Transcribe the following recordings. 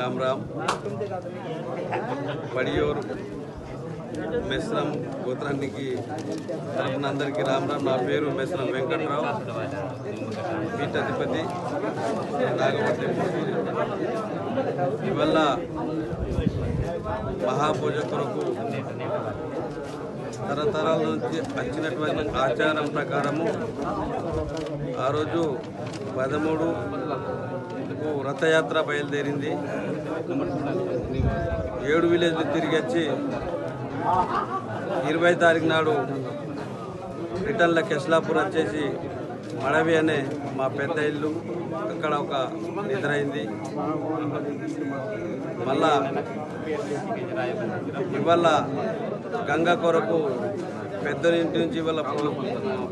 राम राम पड़ियोर मेसरम गोत्रानिकी तरपुन अंदरिकी राम राम ना पेरु मेसरम वेंकटराव पीठाधिपति नागवट्टी इवल्ल महापूज कोरकु తరతరాల నుంచి వచ్చినటువంటి ఆచారం ప్రకారము ఆ రోజు 13కు రథయాత్ర బయలుదేరింది. 7 విలేజ్లు తిరిగి వచ్చి 20 తారీఖు నాడు రిటర్న్ల కెస్లాపూర్ వచ్చేసి మడవి అనే మా పెద్ద ఇల్లు అక్కడ ఒక నిద్ర అయింది. మళ్ళా ఇవాళ గంగా కొరకు పెద్ద ఇంటి నుంచి ఇవాళ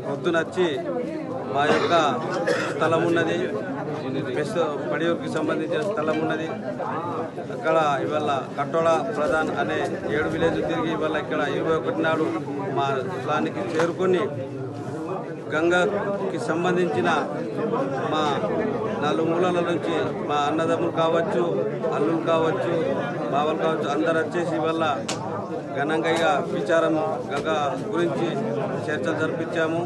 పొద్దునొచ్చి మా యొక్క స్థలం ఉన్నది, పడియూరుకి సంబంధించిన స్థలం ఉన్నది. అక్కడ ఇవాళ కట్టోడ ప్రధాన్ అనే 7 విలేజ్ తిరిగి ఇవాళ ఇక్కడ 21 నాడు మా స్థలానికి చేరుకొని గంగాకి సంబంధించిన మా 4 మూలల నుంచి మా అన్నదమ్ములు కావచ్చు, అల్లులు కావచ్చు, బావలు కావచ్చు, అందరు వచ్చేసి ఇవాళ ఘనంగా విచారం గంగా గురించి చర్చలు జరిపించాము.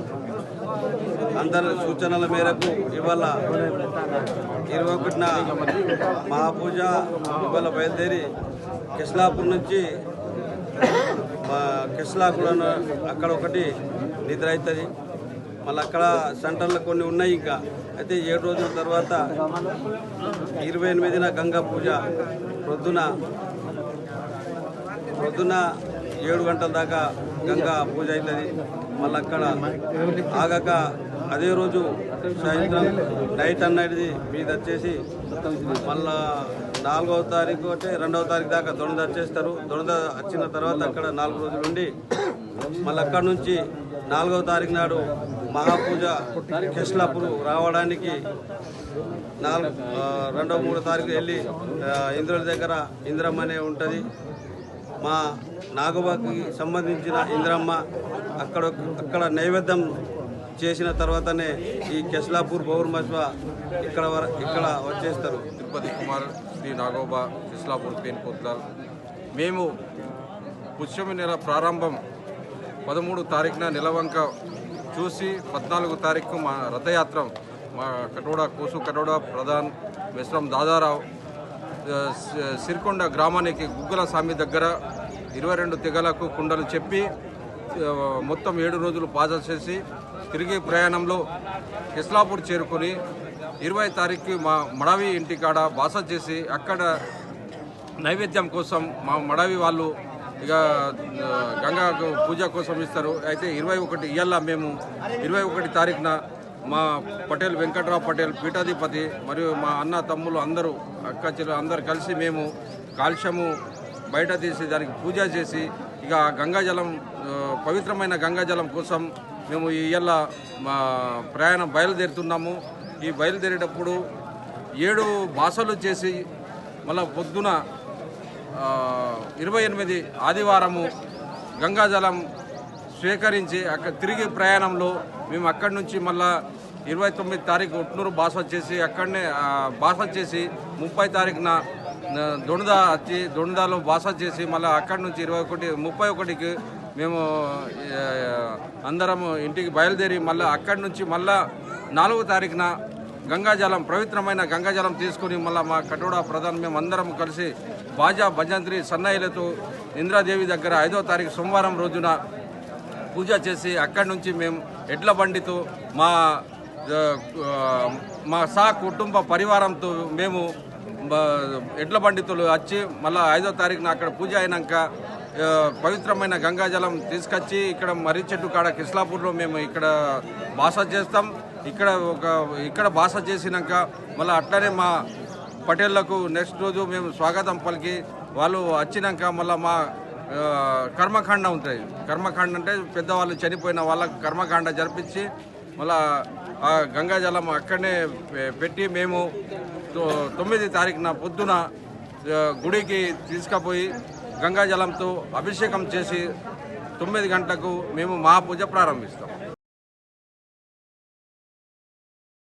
అందరి సూచనల మేరకు ఇవాళ 21న మహాపూజ ఇవాళ బయలుదేరి కెస్లాపూర్ నుంచి కెస్లాపూర్ అక్కడ ఒకటి నిద్ర అవుతుంది. మళ్ళీ అక్కడ సెంటర్లు కొన్ని ఉన్నాయి. ఇంకా అయితే 7 రోజుల తర్వాత 28న గంగా పూజ ప్రొద్దున 7 గంటల దాకా గంగా పూజ అవుతుంది. మళ్ళీ అక్కడ ఆగక అదే రోజు సాయంత్రం నైట్ అన్నది మీద వచ్చేసి మళ్ళా 4వ తారీఖు అంటే 2వ తారీఖు దాకా దొండ వచ్చేస్తారు. దొండ వచ్చిన తర్వాత అక్కడ 4 రోజులు ఉండి మళ్ళీ అక్కడ నుంచి 4వ తారీఖు నాడు మహాపూజ కెస్లాపూర్ రావడానికి 2, 3 తారీఖు వెళ్ళి ఇంద్రుల దగ్గర ఇంద్రమ్మ అనే ఉంటుంది. మా నాగబాకి సంబంధించిన ఇంద్రమ్మ అక్కడ నైవేద్యం చేసిన తర్వాతనే ఈ కెస్లాపూర్ బౌర్మస్వ ఇక్కడ వచ్చేస్తారు. తిరుపతి కుమార్ శ్రీ నాగోబా కెస్లాపూర్ పెయిన్ పోత్లాల్. మేము పుష్యమి నెల ప్రారంభం 13 తారీఖున నిలవంక చూసి 14 తారీఖు మా రథయాత్ర మా కోసు కటోడ ప్రధాన్ మెస్రం దాదారావు సిరికొండ గ్రామానికి గుగ్గల స్వామి దగ్గర 22 తెగలకు కుండలు చెప్పి మొత్తం 7 రోజులు పాజ చేసి తిరిగి ప్రయాణంలో కెస్లాపూర్ చేరుకొని 20 తారీఖు మా మడవి ఇంటికాడ బాస చేసి అక్కడ నైవేద్యం కోసం మా మడవి వాళ్ళు ఇక గంగా పూజ కోసం ఇస్తారు. అయితే 21 ఇయ్యాల మేము 21 తారీఖున మా పటేల్ వెంకట్రావు పటేల్ పీఠాధిపతి మరియు మా అన్న తమ్ములు అందరూ అక్క చెల్లెలు అందరు కలిసి మేము కాల్ష్యము బయట తీసి దానికి పూజ చేసి ఇక గంగాజలం పవిత్రమైన గంగాజలం కోసం మేము ఇయ్యాల మా ప్రయాణం బయలుదేరుతున్నాము. ఈ బయలుదేరేటప్పుడు 7 బాసలు చేసి మళ్ళా పొద్దున 28 ఆదివారము గంగాజలం స్వీకరించి అక్కడ తిరిగి ప్రయాణంలో మేము అక్కడి నుంచి మళ్ళా 29 తారీఖు ఉట్నూరు బాస చేసి అక్కడనే బాస చేసి 30 తారీఖున దొండ వచ్చి దొండలో బాస చేసి మళ్ళీ అక్కడి నుంచి 31కి మేము అందరం ఇంటికి బయలుదేరి మళ్ళీ అక్కడి నుంచి మళ్ళా 4వ తారీఖున గంగాజలం పవిత్రమైన గంగాజలం తీసుకుని మళ్ళీ మా కటోడా ప్రధాన్ మేము అందరం కలిసి బాజా భజంత్రి సన్నాయిలతో ఇంద్రాదేవి దగ్గర 5వ తారీఖు సోమవారం రోజున పూజ చేసి అక్కడి నుంచి మేము ఎడ్ల బండితో మా కుటుంబ పరివారంతో మేము ఎడ్ల బండితో వచ్చి మళ్ళీ 5వ తారీఖున అక్కడ పూజ అయినాక పవిత్రమైన గంగాజలం తీసుకొచ్చి ఇక్కడ మర్రి చెట్టు కాడ కెస్లాపూర్లో మేము ఇక్కడ బాస చేస్తాం. ఇక్కడ బాస చేసినాక మళ్ళీ అట్లనే మా పటేళ్లకు నెక్స్ట్ రోజు మేము స్వాగతం పలికి వాళ్ళు వచ్చినాక మళ్ళీ మా కర్మకాండ ఉంటుంది. కర్మకాండ అంటే పెద్దవాళ్ళు చనిపోయిన వాళ్ళకు కర్మకాండ జరిపించి మళ్ళా ఆ గంగాజలం అక్కడనే పెట్టి మేము 9 తారీఖున పొద్దున గుడికి తీసుకుపోయి గంగాజలంతో అభిషేకం చేసి 9 గంటలకు మేము మహాపూజ ప్రారంభిస్తాం.